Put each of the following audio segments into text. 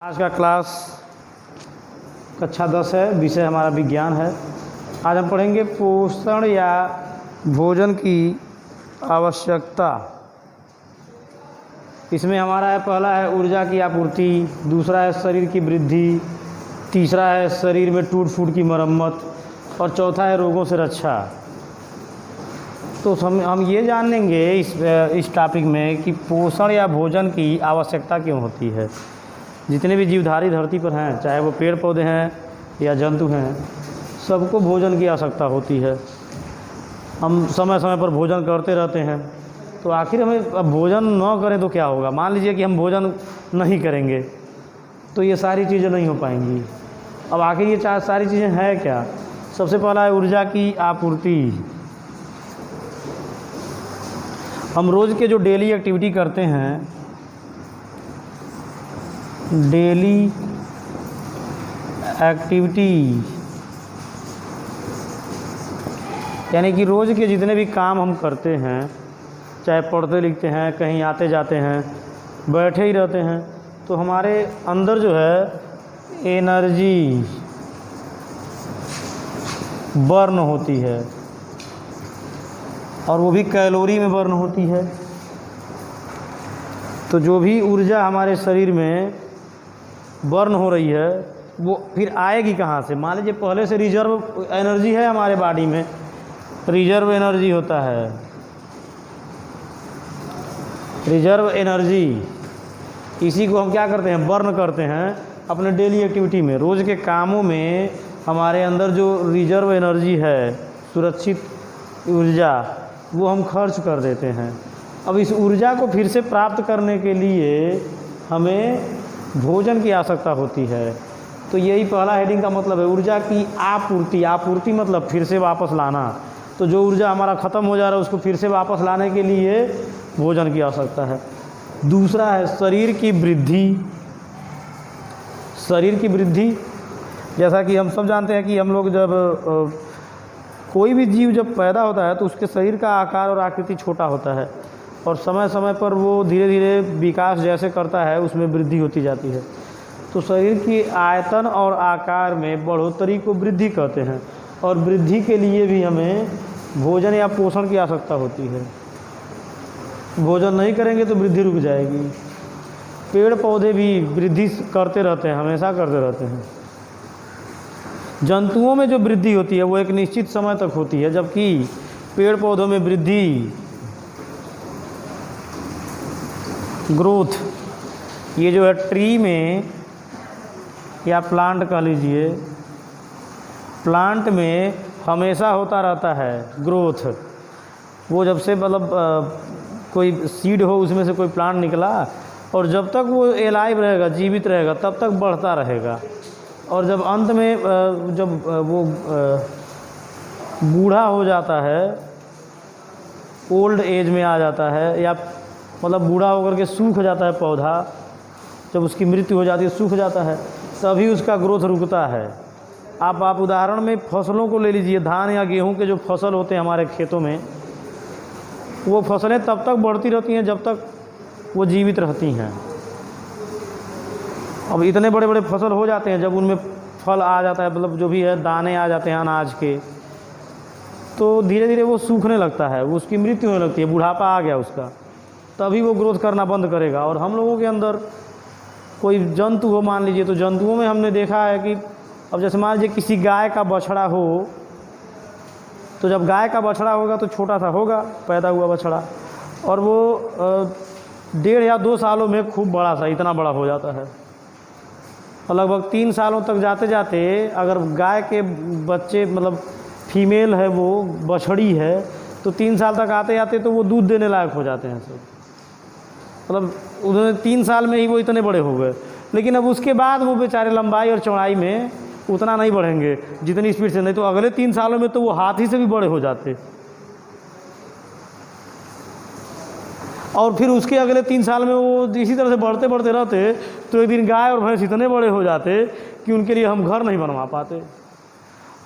आज का क्लास कक्षा 10 है। विषय हमारा विज्ञान है। आज हम पढ़ेंगे पोषण या भोजन की आवश्यकता। इसमें हमारा पहला है ऊर्जा की आपूर्ति, दूसरा है शरीर की वृद्धि, तीसरा है शरीर में टूट फूट की मरम्मत और चौथा है रोगों से रक्षा। तो हम ये जानेंगे इस टॉपिक में कि पोषण या भोजन की आवश्यकता क्यों होती है। जितने भी जीवधारी धरती पर हैं, चाहे वो पेड़ पौधे हैं या जंतु हैं, सबको भोजन की आवश्यकता होती है। हम समय समय पर भोजन करते रहते हैं, तो आखिर हमें अब भोजन न करें तो क्या होगा। मान लीजिए कि हम भोजन नहीं करेंगे तो ये सारी चीज़ें नहीं हो पाएंगी। अब आखिर ये सारी चीज़ें हैं क्या। सबसे पहला है ऊर्जा की आपूर्ति। हम रोज़ के जो डेली एक्टिविटी करते हैं, डेली एक्टिविटी यानी कि रोज़ के जितने भी काम हम करते हैं, चाहे पढ़ते लिखते हैं, कहीं आते जाते हैं, बैठे ही रहते हैं, तो हमारे अंदर जो है एनर्जी बर्न होती है, और वो भी कैलोरी में बर्न होती है। तो जो भी ऊर्जा हमारे शरीर में बर्न हो रही है वो फिर आएगी कहाँ से। मान लीजिए पहले से रिजर्व एनर्जी है हमारे बॉडी में, रिजर्व एनर्जी होता है। रिजर्व एनर्जी इसी को हम क्या करते हैं, बर्न करते हैं अपने डेली एक्टिविटी में। रोज़ के कामों में हमारे अंदर जो रिजर्व एनर्जी है, सुरक्षित ऊर्जा, वो हम खर्च कर देते हैं। अब इस ऊर्जा को फिर से प्राप्त करने के लिए हमें भोजन की आवश्यकता होती है। तो यही पहला हेडिंग का मतलब है, ऊर्जा की आपूर्ति। आपूर्ति मतलब फिर से वापस लाना। तो जो ऊर्जा हमारा ख़त्म हो जा रहा है उसको फिर से वापस लाने के लिए भोजन की आवश्यकता है। दूसरा है शरीर की वृद्धि। शरीर की वृद्धि, जैसा कि हम सब जानते हैं कि हम लोग जब कोई भी जीव जब पैदा होता है तो उसके शरीर का आकार और आकृति छोटा होता है, और समय समय पर वो धीरे धीरे विकास जैसे करता है उसमें वृद्धि होती जाती है। तो शरीर की आयतन और आकार में बढ़ोतरी को वृद्धि कहते हैं, और वृद्धि के लिए भी हमें भोजन या पोषण की आवश्यकता होती है। भोजन नहीं करेंगे तो वृद्धि रुक जाएगी। पेड़ पौधे भी वृद्धि करते रहते हैं, हमेशा करते रहते हैं। जंतुओं में जो वृद्धि होती है वो एक निश्चित समय तक होती है, जबकि पेड़ पौधों में वृद्धि, ग्रोथ, ये जो है ट्री में या प्लांट कह लीजिए, प्लांट में हमेशा होता रहता है ग्रोथ। वो जब से मतलब कोई सीड हो उसमें से कोई प्लांट निकला, और जब तक वो एलाइव रहेगा, जीवित रहेगा, तब तक बढ़ता रहेगा। और जब अंत में जब वो बूढ़ा हो जाता है, ओल्ड एज में आ जाता है, या मतलब बूढ़ा होकर के सूख जाता है पौधा, जब उसकी मृत्यु हो जाती है, सूख जाता है, तभी उसका ग्रोथ रुकता है। आप उदाहरण में फसलों को ले लीजिए। धान या गेहूं के जो फसल होते हैं हमारे खेतों में, वो फसलें तब तक बढ़ती रहती हैं जब तक वो जीवित रहती हैं। अब इतने बड़े बड़े फसल हो जाते हैं, जब उनमें फल आ जाता है, मतलब जो भी है दाने आ जाते हैं अनाज के, तो धीरे धीरे वो सूखने लगता है, वो उसकी मृत्यु होने लगती है, बुढ़ापा आ गया उसका, तभी वो ग्रोथ करना बंद करेगा। और हम लोगों के अंदर कोई जंतु हो, मान लीजिए, तो जंतुओं में हमने देखा है कि अब जैसे मान लीजिए किसी गाय का बछड़ा हो, तो जब गाय का बछड़ा होगा तो छोटा सा होगा पैदा हुआ बछड़ा, और वो 1.5 या 2 सालों में खूब बड़ा सा, इतना बड़ा हो जाता है। और लगभग 3 सालों तक जाते जाते अगर गाय के बच्चे, मतलब फीमेल है, वो बछड़ी है, तो 3 साल तक आते आते तो वो दूध देने लायक हो जाते हैं सब। मतलब उन्होंने 3 साल में ही वो इतने बड़े हो गए। लेकिन अब उसके बाद वो बेचारे लंबाई और चौड़ाई में उतना नहीं बढ़ेंगे जितनी स्पीड से, नहीं तो अगले 3 सालों में तो वो हाथी से भी बड़े हो जाते, और फिर उसके अगले 3 साल में वो इसी तरह से बढ़ते बढ़ते रहते, तो एक दिन गाय और भैंस इतने बड़े हो जाते कि उनके लिए हम घर नहीं बनवा पाते।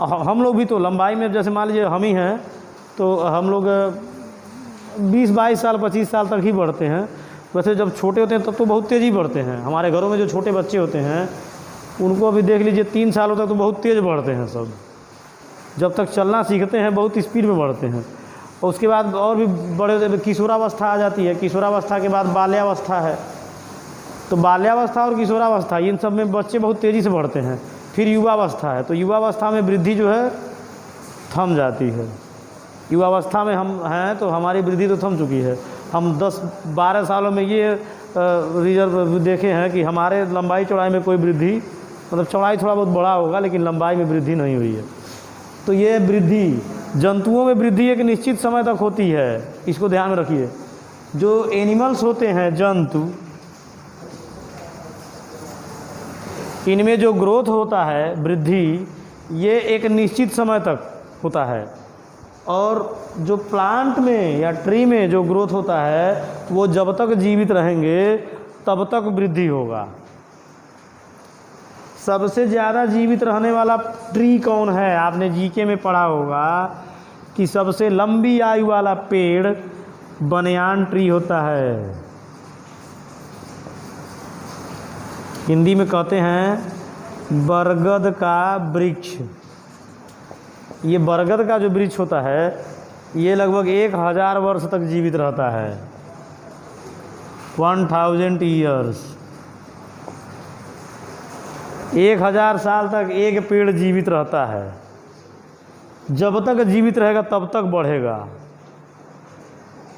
हम लोग भी तो लंबाई में, जैसे मान लीजिए हम ही हैं, तो हम लोग 20-22 साल 25 साल तक ही बढ़ते हैं, वैसे जब छोटे होते हैं तब तो बहुत तेज़ी बढ़ते हैं। हमारे घरों में जो छोटे बच्चे होते हैं उनको अभी देख लीजिए 3 सालों तक तो बहुत तेज़ बढ़ते हैं सब। जब तक चलना सीखते हैं बहुत स्पीड में बढ़ते हैं, और उसके बाद और भी बड़े किशोरावस्था आ जाती है। किशोरावस्था के बाद बाल्यावस्था है। तो बाल्यावस्था और किशोरावस्था इन सब में बच्चे बहुत तेज़ी से बढ़ते हैं। फिर युवावस्था है, तो युवावस्था में वृद्धि जो है थम जाती है। युवावस्था में हम हैं तो हमारी वृद्धि तो थम चुकी है। हम 10-12 सालों में ये रिजर्व देखे हैं कि हमारे लंबाई चौड़ाई में कोई वृद्धि, मतलब चौड़ाई थोड़ा बहुत बड़ा होगा लेकिन लंबाई में वृद्धि नहीं हुई है। तो ये वृद्धि, जंतुओं में वृद्धि एक निश्चित समय तक होती है, इसको ध्यान में रखिए। जो एनिमल्स होते हैं, जंतु, इनमें जो ग्रोथ होता है, वृद्धि, ये एक निश्चित समय तक होता है। और जो प्लांट में या ट्री में जो ग्रोथ होता है वो जब तक जीवित रहेंगे तब तक वृद्धि होगा। सबसे ज़्यादा जीवित रहने वाला ट्री कौन है? आपने जीके में पढ़ा होगा कि सबसे लंबी आयु वाला पेड़ बनियान ट्री होता है। हिंदी में कहते हैं बरगद का वृक्ष। ये बरगद का जो वृक्ष होता है ये लगभग 1000 वर्ष तक जीवित रहता है। 1000 ईयर्स, 1000 साल तक एक पेड़ जीवित रहता है। जब तक जीवित रहेगा तब तक बढ़ेगा।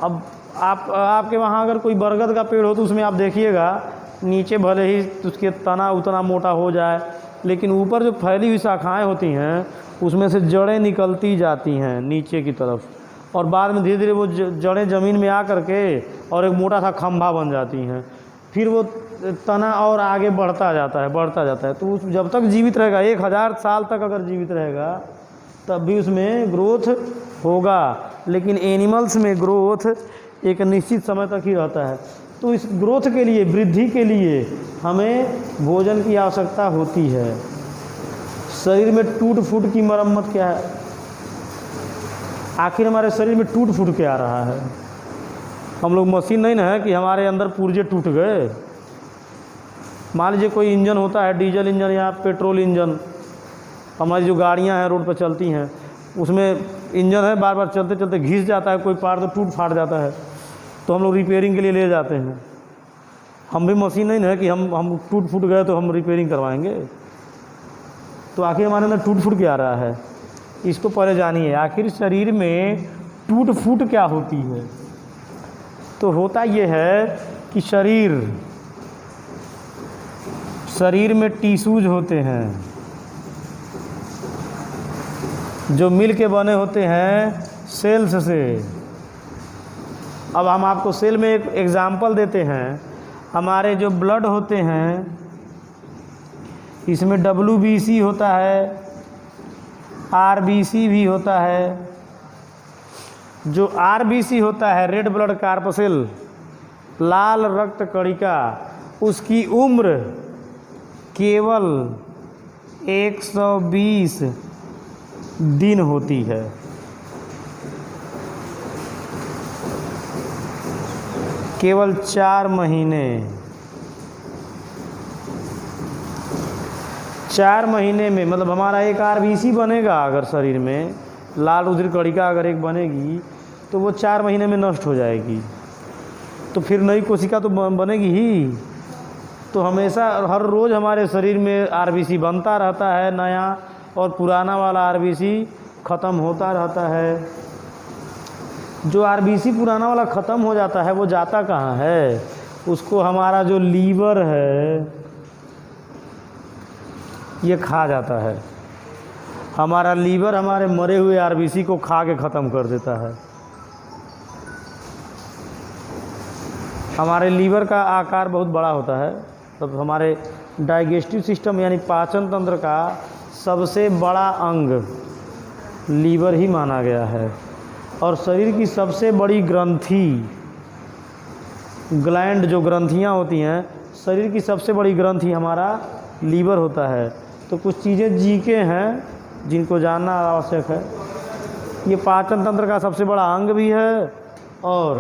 अब आपके वहाँ अगर कोई बरगद का पेड़ हो तो उसमें आप देखिएगा नीचे भले ही उसके तना उतना मोटा हो जाए, लेकिन ऊपर जो फैली हुई शाखाएं होती हैं उसमें से जड़ें निकलती जाती हैं नीचे की तरफ, और बाद में धीरे धीरे वो जड़ें ज़मीन में आ करके और एक मोटा सा खंभा बन जाती हैं। फिर वो तना और आगे बढ़ता जाता है। तो उस जब तक जीवित रहेगा, 1000 साल तक अगर जीवित रहेगा तब भी उसमें ग्रोथ होगा। लेकिन एनिमल्स में ग्रोथ एक निश्चित समय तक ही रहता है। तो इस ग्रोथ के लिए, वृद्धि के लिए हमें भोजन की आवश्यकता होती है। शरीर में टूट फूट की मरम्मत क्या है? आखिर हमारे शरीर में टूट फूट क्या आ रहा है? हम लोग मशीन नहीं ना है कि हमारे अंदर पुर्जे टूट गए। मान लीजिए कोई इंजन होता है, डीजल इंजन या पेट्रोल इंजन, हमारी जो गाड़ियां हैं रोड पर चलती हैं, उसमें इंजन है, बार बार चलते चलते घिस जाता है, कोई पार्ट तो टूट फाट जाता है, तो हम लोग रिपेयरिंग के लिए ले जाते हैं। हम भी मशीन नहीं है कि हम टूट फूट गए तो हम रिपेयरिंग करवाएंगे। तो आखिर हमारे अंदर टूट फूट क्या आ रहा है, इसको पहले जानिए। आखिर शरीर में टूट फूट क्या होती है? तो होता ये है कि शरीर में टिश्यूज होते हैं जो मिल के बने होते हैं सेल्स से। अब हम आपको सेल में एक एग्जाम्पल देते हैं। हमारे जो ब्लड होते हैं इसमें WBC होता है, RBC भी होता है। जो RBC होता है, रेड ब्लड कार्पसेल, लाल रक्त कणिका, उसकी उम्र केवल 120 दिन होती है। केवल 4 महीने। 4 महीने में मतलब हमारा एक RBC बनेगा अगर शरीर में, लाल रुधिर कणिका अगर एक बनेगी तो वो 4 महीने में नष्ट हो जाएगी। तो फिर नई कोशिका तो बनेगी ही। तो हमेशा हर रोज़ हमारे शरीर में RBC बनता रहता है नया, और पुराना वाला RBC ख़त्म होता रहता है। जो RBC पुराना वाला ख़त्म हो जाता है वो जाता कहाँ है? उसको हमारा जो लीवर है ये खा जाता है। हमारा लीवर हमारे मरे हुए RBC को खा के ख़त्म कर देता है। हमारे लीवर का आकार बहुत बड़ा होता है। तब हमारे डाइजेस्टिव सिस्टम यानी पाचन तंत्र का सबसे बड़ा अंग लीवर ही माना गया है। और शरीर की सबसे बड़ी ग्रंथि, ग्लैंड, जो ग्रंथियाँ होती हैं, शरीर की सबसे बड़ी ग्रंथि हमारा लीवर होता है। तो कुछ चीज़ें जीके हैं जिनको जानना आवश्यक है। ये पाचन तंत्र का सबसे बड़ा अंग भी है और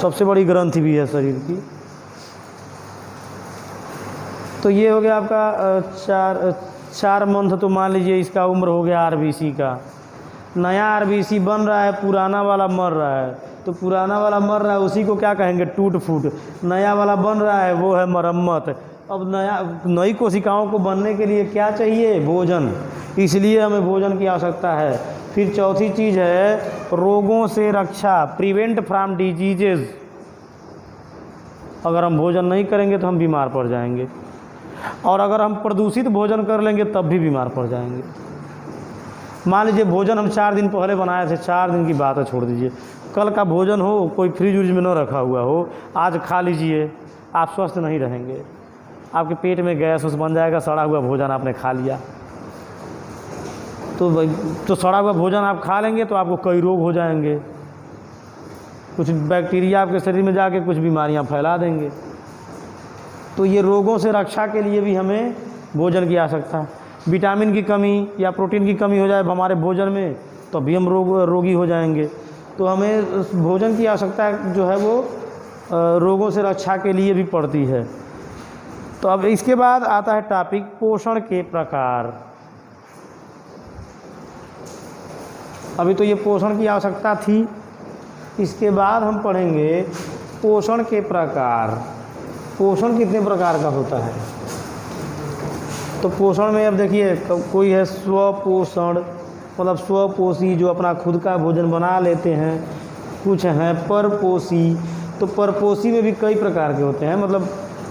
सबसे बड़ी ग्रंथि भी है शरीर की। तो ये हो गया आपका 4 मंथ। तो मान लीजिए इसका उम्र हो गया आरबीसी का। नया आरबीसी बन रहा है, पुराना वाला मर रहा है। तो पुराना वाला मर रहा है, उसी को क्या कहेंगे? टूट फूट। नया वाला बन रहा है, वो है मरम्मत। अब नई कोशिकाओं को बनने के लिए क्या चाहिए? भोजन। इसलिए हमें भोजन की आवश्यकता है। फिर चौथी चीज़ है रोगों से रक्षा, प्रिवेंट फ्रॉम डिजीजेज। अगर हम भोजन नहीं करेंगे तो हम बीमार पड़ जाएंगे, और अगर हम प्रदूषित भोजन कर लेंगे तब भी बीमार पड़ जाएंगे। मान लीजिए भोजन हम 4 दिन पहले बनाए थे, 4 दिन की बात है, छोड़ दीजिए। कल का भोजन हो, कोई फ्रिज व्रिज में न रखा हुआ हो, आज खा लीजिए, आप स्वस्थ नहीं रहेंगे। आपके पेट में गैस बन जाएगा, सड़ा हुआ भोजन आपने खा लिया। तो सड़ा हुआ भोजन आप खा लेंगे तो आपको कई रोग हो जाएंगे। कुछ बैक्टीरिया आपके शरीर में जाके कुछ बीमारियां फैला देंगे। तो ये रोगों से रक्षा के लिए भी हमें भोजन की आवश्यकता है। विटामिन की कमी या प्रोटीन की कमी हो जाए हमारे भोजन में तो भी हम रोगी हो जाएंगे। तो हमें उस भोजन की आवश्यकता जो है वो रोगों से रक्षा के लिए भी पड़ती है। तो अब इसके बाद आता है टॉपिक पोषण के प्रकार। अभी तो ये पोषण की आवश्यकता थी, इसके बाद हम पढ़ेंगे पोषण के प्रकार। पोषण कितने प्रकार का होता है? तो पोषण में अब देखिए, कोई है स्वपोषण, मतलब स्वपोषी, जो अपना खुद का भोजन बना लेते हैं। कुछ हैं परपोषी। तो परपोषी में भी कई प्रकार के होते हैं, मतलब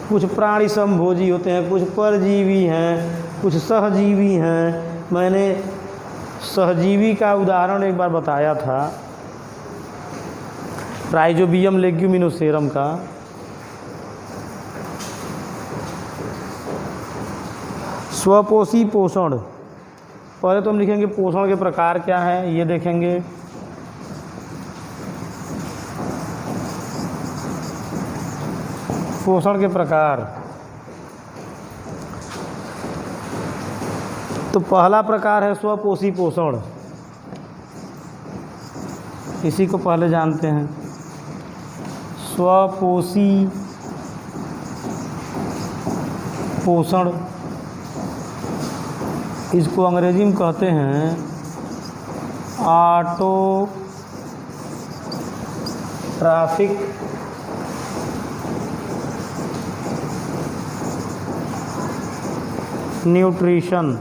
कुछ प्राणी समभोजी होते हैं, कुछ परजीवी हैं, कुछ सहजीवी हैं। मैंने सहजीवी का उदाहरण एक बार बताया था, राइजोबियम लेग्यूमिनोसेरम का। स्वपोषी पोषण, पहले तो हम लिखेंगे पोषण के प्रकार क्या है, ये देखेंगे। पोषण के प्रकार, तो पहला प्रकार है स्वपोषी पोषण। इसी को पहले जानते हैं, स्वपोषी पोषण। इसको अंग्रेजी में कहते हैं ऑटोट्रॉफिक न्यूट्रिशन।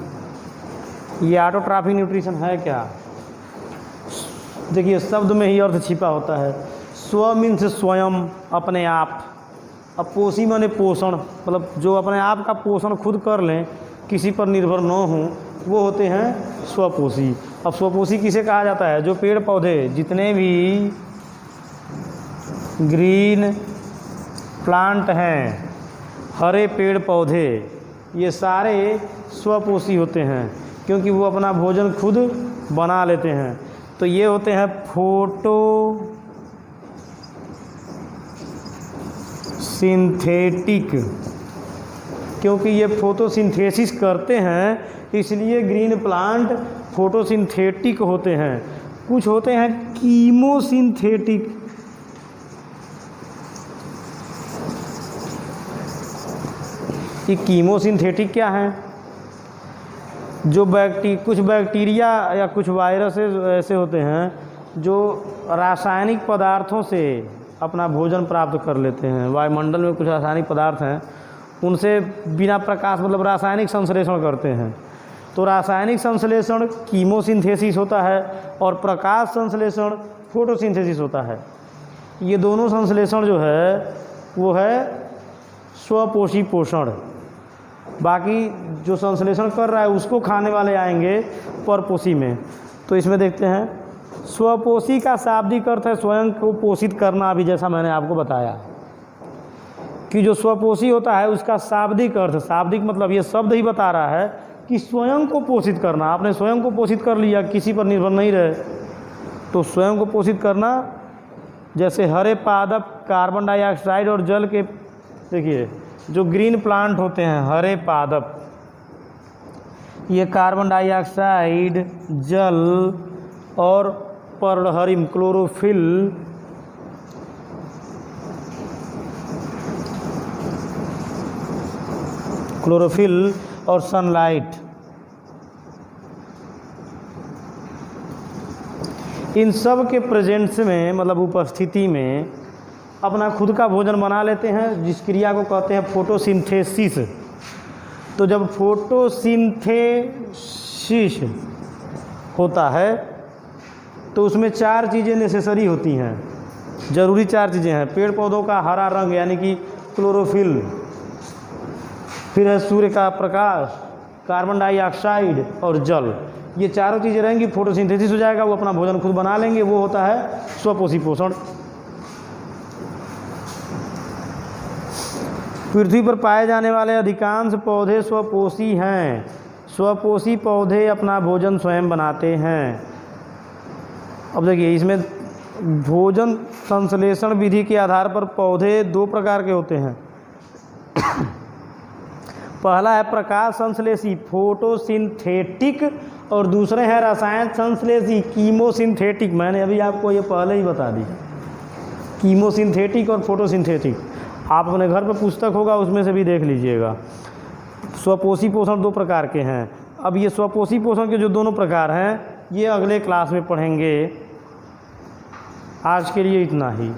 ये ऑटोट्रॉफिक न्यूट्रिशन है क्या? देखिए शब्द में ही अर्थ छिपा होता है। स्व मीन्स स्वयं, अपने आप। अब पोषी माने पोषण, मतलब जो अपने आप का पोषण खुद कर लें, किसी पर निर्भर न हो, वो होते हैं स्वपोषी। अब स्वपोषी किसे कहा जाता है? जो पेड़ पौधे, जितने भी ग्रीन प्लांट हैं, हरे पेड़ पौधे, ये सारे स्वपोषी होते हैं, क्योंकि वो अपना भोजन खुद बना लेते हैं। तो ये होते हैं फोटोसिंथेटिक, क्योंकि ये फोटोसिंथेसिस करते हैं, इसलिए ग्रीन प्लांट फोटोसिंथेटिक होते हैं। कुछ होते हैं कीमोसिंथेटिक। ये कीमोसिंथेटिक क्या है? जो कुछ बैक्टीरिया या कुछ वायरसेस ऐसे होते हैं जो रासायनिक पदार्थों से अपना भोजन प्राप्त कर लेते हैं। वायुमंडल में कुछ रासायनिक पदार्थ हैं, उनसे बिना प्रकाश, मतलब रासायनिक संश्लेषण करते हैं। तो रासायनिक संश्लेषण कीमोसिंथेसिस होता है, और प्रकाश संश्लेषण फोटोसिंथेसिस होता है। ये दोनों संश्लेषण जो है वो है स्वपोषी पोषण। बाकी जो संश्लेषण कर रहा है उसको खाने वाले आएंगे परपोषी में। तो इसमें देखते हैं, स्वपोषी का शाब्दिक अर्थ है स्वयं को पोषित करना। अभी जैसा मैंने आपको बताया कि जो स्वपोषी होता है उसका शाब्दिक अर्थ, शाब्दिक मतलब ये शब्द ही बता रहा है कि स्वयं को पोषित करना। आपने स्वयं को पोषित कर लिया, किसी पर निर्भर नहीं रहे। तो स्वयं को पोषित करना, जैसे हरे पादप कार्बन डाइऑक्साइड और जल के, देखिए जो ग्रीन प्लांट होते हैं हरे पादप, ये कार्बन डाइऑक्साइड, जल और पर्णहरिम क्लोरोफिल क्लोरोफिल और सनलाइट, इन सब के प्रेजेंस में मतलब उपस्थिति में अपना खुद का भोजन बना लेते हैं, जिस क्रिया को कहते हैं फोटोसिंथेसिस। तो जब फोटोसिंथेसिस होता है तो उसमें 4 चीज़ें नेसेसरी होती हैं, ज़रूरी 4 चीज़ें हैं। पेड़ पौधों का हरा रंग यानी कि क्लोरोफिल, फिर है सूर्य का प्रकाश, कार्बन डाइऑक्साइड और जल। ये चारों चीज़ें रहेंगी, फोटोसिंथेसिस हो जाएगा, वो अपना भोजन खुद बना लेंगे, वो होता है स्वपोषी पोषण। पृथ्वी पर पाए जाने वाले अधिकांश पौधे स्वपोषी हैं। स्वपोषी पौधे अपना भोजन स्वयं बनाते हैं। अब देखिए, इसमें भोजन संश्लेषण विधि के आधार पर पौधे 2 प्रकार के होते हैं। पहला है प्रकाश संश्लेषी फोटोसिंथेटिक, और दूसरे हैं रसायन संश्लेषी कीमोसिंथेटिक। मैंने अभी आपको ये पहले ही बता दी, कीमोसिंथेटिक और फोटोसिंथेटिक। आप अपने घर पर पुस्तक होगा, उसमें से भी देख लीजिएगा। स्वपोषी पोषण 2 प्रकार के हैं। अब ये स्वपोषी पोषण के जो दोनों प्रकार हैं ये अगले क्लास में पढ़ेंगे। आज के लिए इतना ही।